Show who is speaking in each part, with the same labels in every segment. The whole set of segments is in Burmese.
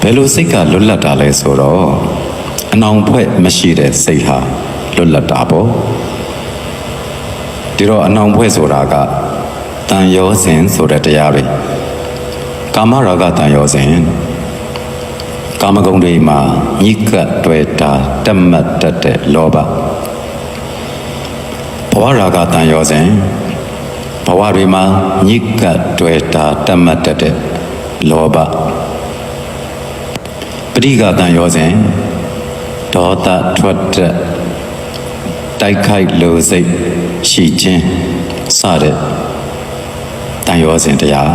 Speaker 1: ယ်လိုစိတ်ကလွတ်လပ်တာလဲဆိုတော့အနောင်ဖွဲ့မရှိတဲ့စိတ်ဟာလွတ်လပ်တာပေါ့ဒီတော့အနောင်ဖွဲ့ဆိုတာကတန်ရောစဉ်ဆိုတဲ့တရားတွေကာမရာဂတန်ရောစဉ်ကာမဂုဏ်တွေမှာညှိကပ်တွေ့တာတက်မှတ်တတ်တဲ့လောဘဘဝရာဂတန်ရောစဉ်ဘဝတွေမှာညှိကပ်တွေ့တာတက်မှတ်တတ်တဲ့လောဘပဋိဃတန်ရောစဉ်ဒေါသထွက်တဲ့တိုက်ခိုက်လိုစိတ်ရှိခြင်းစတဲ့တန်ရောစဉ်တရား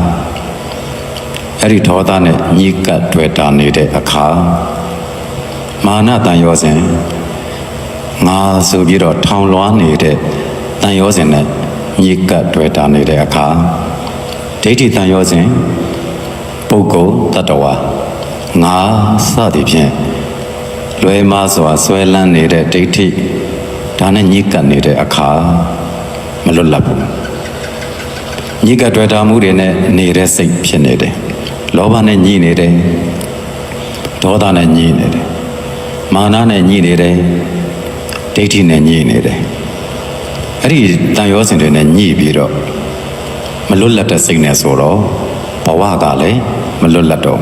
Speaker 1: အဲ့ဒီဒေါသနဲ့ညှိကပ်တွေ့တာနေတဲ့အခါမာနတန်ရောစဉ်ငါဆိုပြီးတော့ထောင်လွှားနေတဲ့တန်ရောစဉ်နဲ့ညှိကပ်တွေ့တာနေတဲ့အခါဒိဋ္ဌိတန်ရောစဉ်ပုဂ္ဂိုလ်တ attva ငါစသည်ဖြင့်လွယ်မစွာဆွဲလန်းနေတဲ့ဒိဋ္ဌိဒါနဲ့ညှိကပ်နေတဲ့အခါမလွတ်လပ်ဘူးညှိကပ်တွေ့တာမှုတွေနဲ့နေတဲ့စိတ်ဖြစ်နေတယ်လောဘနဲ့ညှိနေတယ်ဒေါသနဲ့ညှိနေတယ်မာနနဲ့ညှိနေတယ်ဒိဋ္ဌိနဲ့ညှိနေတယ်အဲ့ဒီတန်ရောစဉ်တွေနဲ့ညှိပြီးတော့မလွတ်လပ်တဲ့စိတ်နဲ့ဆိုတော့ဘဝကလည်းမလွတ်လပ်တော့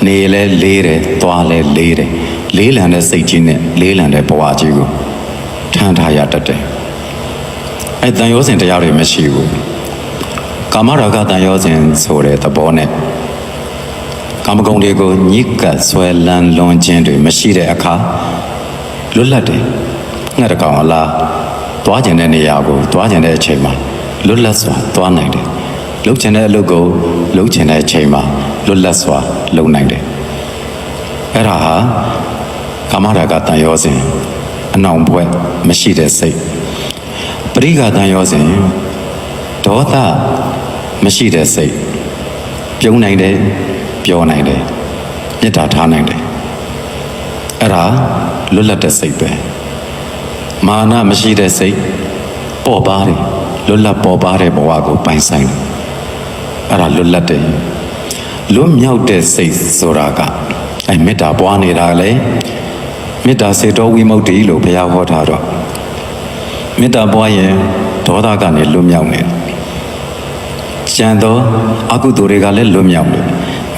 Speaker 1: နေလဲလေးတယ်သွားလဲလေးတယ်လေးလံတဲ့စိတ်ကြီးနဲ့လေးလံတဲ့ဘဝကြီးကိုထမ်းထားရတတ်တယ်အဲ့တန်ရောစဉ်တရားတွေမရှိဘူးကာမရာဂတန်ရောစဉ်ဆိုတဲ့သဘောနဲ့ကာမဂုဏ်တွေကိုညှိကပ်ဆွဲလန်းလွန်ခြင်းတွေမရှိတဲ့အခါလွတ်လပ်တယ်ငှက်တကောင်အလားသွားကျင်တဲ့နေရာကိုသွားကျင်တဲ့အချိန်မှာလွတ်လပ်စွာသွားနိုင်တယ်လှုပ်ချင်တဲ့အလုပ်ကိုလှုပ်ချင်တဲ့အချိန်မှာလွတ်လပ်စွာလုပ်နိုင်တယ်အဲ့ဒါဟာကာမရာဂတန်ရောစဉ်အနောင်ပွဲမရှိတဲ့စိတ်ပရိဃတန်ရောစဉ်ဒေါသမရှိတဲ့စိတ်ပြုံးနိုင်တယ်ပြောနိုင်တယ်မေတ္တာထားနိုင်တယ်အဲ့ဒါလွတ်လပ်တဲ့စိတ်ပဲမာနမရှိတဲ့စိတ်ပေါ်ပါတယ်လွတ်လပ်ပေါ်ပါတဲ့ဘဝကိုပိုင်ဆိုင်တယ်အဲ့ဒါလွတ်လပ်တယ်လွတ်မြောက်တဲ့စိတ်ဆိုတာကအဲ့မေတ္တာပွားနေတာလေမေတ္တာစေတောဝိမု ക്തി လို့ဘုရားဟောထားတော့မေတ္တာပွားရင်ဒေါသကနေလွတ်မြောက်နေတယ်ကျန်သောအကုသိုလ်တွေကလည်းလွတ်မြောက်တယ်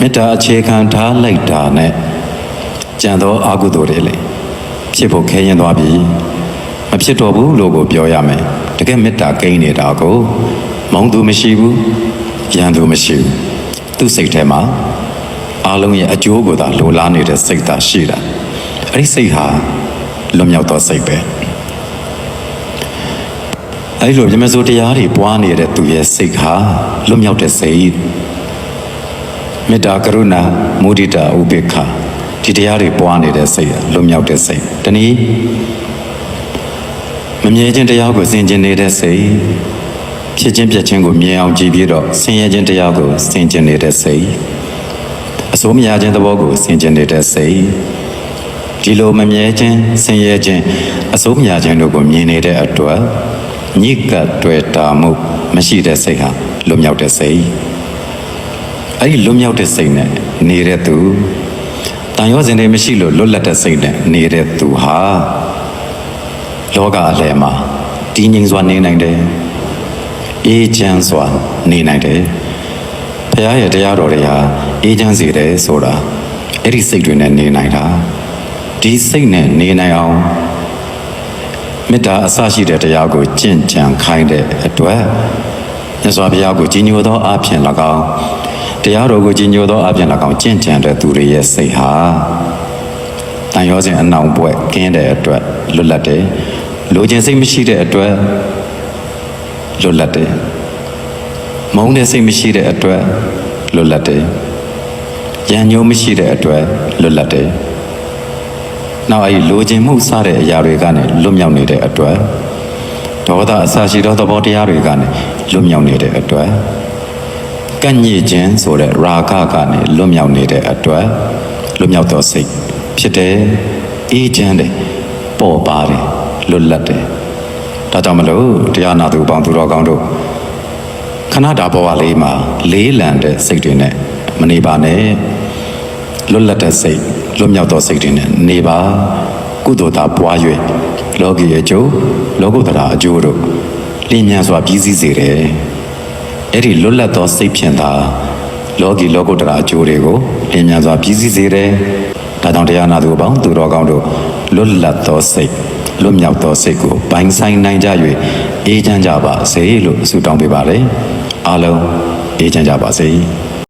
Speaker 1: မေတ္တာအခြေခံထားလိုက်တာနဲ့ကျန်သောအကုသိုလ်တွေလည်းဖြစ်ဖို့ခဲရင်သွားပြီမဖြစ်တော့ဘူးလို့ကိုပြောရမယ်တကယ်မေတ္တာကိန်းနေတာကိုမောင်းသူမရှိဘူးရန်သူမရှိဘူးသူ့စိတ်ထဲမှာအလုံးရဲ့အကျိုးကိုသာလိုလားနေတဲ့စိတ်သာရှိတာအဲ့ဒီစိတ်ဟာလွတ်မြောက်သောစိတ်ပဲအဲ့လိုမြမစိုးတရားတွေပွားနေတဲ့သူရဲ့စိတ်ဟာလွတ်မြောက်တဲ့စိတ်မေတ္တာကရုဏာမုဒိတာဥပေက္ခဒီတရားတွေပွားနေတဲ့စိတ်ဟာလွတ်မြောက်တဲ့စိတ်တနည်းမမြဲခြင်းတရားကိုဆင်ခြင်နေတဲ့စိတ်ဖြစ်ခြင်းပြည့်ခြင်းကိုမြင်အောင်ကြည်ပြီးတော့ဆင်ရဲခြင်းတရားကိုဆင်ခြင်နေတဲ့စိတ်အစိုးမရခြင်းသဘောကိုဆင်ခြင်နေတဲ့စိတ်ဒီလိုမမြဲခြင်းဆင်ရဲခြင်းအစိုးမရခြင်းတို့ကိုမြင်နေတဲ့အတွက်ညှိကပ်တွေ့တာမှုမရှိတဲ့စိတ်ဟာလွတ်မြောက်တဲ့စိတ်အဲ့ဒီလွတ်မြောက်တဲ့စိတ်နဲ့နေတဲ့သူတန်ရောစဉ်တွေမရှိလို့လွတ်လပ်တဲ့စိတ်နဲ့နေတဲ့သူဟာလောကအလယ်မှာတည်ငြိမ်စွာနေနိုင်တယ်အေးချမ်းစွာနေနိုင်တယ်ဘုရားရဲ့တရားတော်တွေဟာအေးချမ်းစေတယ်ဆိုတာအဲ့ဒီစိတ်တွေနဲ့နေနိုင်တာဒီစိတ်နဲ့နေနိုင်အောင်မေတ္တာအစရှိတဲ့တရားကိုကျင့်ကြံခိုင်းတဲ့အတွက်မြတ်စွာဘုရားကိုကြီးညိုသောအဖြစ်၎င်းတရားတော်ကိုကြီးညိုသောအဖြစ်၎င်းကျင့်ကြံတဲ့သူတွေရဲ့စိတ်ဟာတန်ရောစဉ်အနောင်ပွဲကင်းတဲ့အတွက်လွတ်လပ်တယ်လိုချင်စိတ်မရှိတဲ့အတွက်လွတ်လပ်တယ်မုန်းတဲ့စိတ်မရှိတဲ့အတွက်လွတ်လပ်တယ်ရန်ညှိုးမရှိတဲ့အတွက်လွတ်လပ်တယ်နောက်အဲ့လိုချင်မှုစတဲ့အရာတွေကနေလွတ်မြောက်နေတဲ့အတွက်ဒေါသအစရှိသောသဘောတရားတွေကနေလွတ်မြောက်နေတဲ့အတွက်ကန့်ညစ်ခြင်းဆိုတဲ့ရာဂကနေလွတ်မြောက်နေတဲ့အတွက်လွတ်မြောက်သောစိတ်ဖြစ်တယ်အေးချမ်းတယ်ပေါ်ပါတယ်လွတ်လပ်တယ်ဒါကြောင့်မလို့တရားနာသူပေါင်းသူတော်ကောင်းတို့ခဏတာဘဝလေးမှာလေးလံတဲ့စိတ်တွေနဲ့မနေပါနဲ့ လွတ်လပ်တဲ့စိတ်လွတ်မြောက်သောစိတ်တွေနဲ့နေပါကုသိုလ်သာပွား၍လောကီအကျိုးလောကုတ္တရာအကျိုးတို့လျင်မြန်စွာပြီးစီးစေတယ်အဲ့ဒီလွတ်လပ်သောစိတ်ဖြင့်သာလောကီလောကုတ္တရာအကျိုးတွေကိုလျင်မြန်စွာပြီးစီးစေတယ်ဒါကြောင့်တရားနာသူအပေါင်းသူတော်ကောင်းတို့လွတ်လပ်သောစိတ်လွတ်မြောက်သောစိတ်ကိုပိုင်ဆိုင်နိုင်ကြ၍အေးချမ်းကြပါစေလို့ဆုတောင်းပေးပါရစေအားလုံးအေးချမ်းကြပါစေ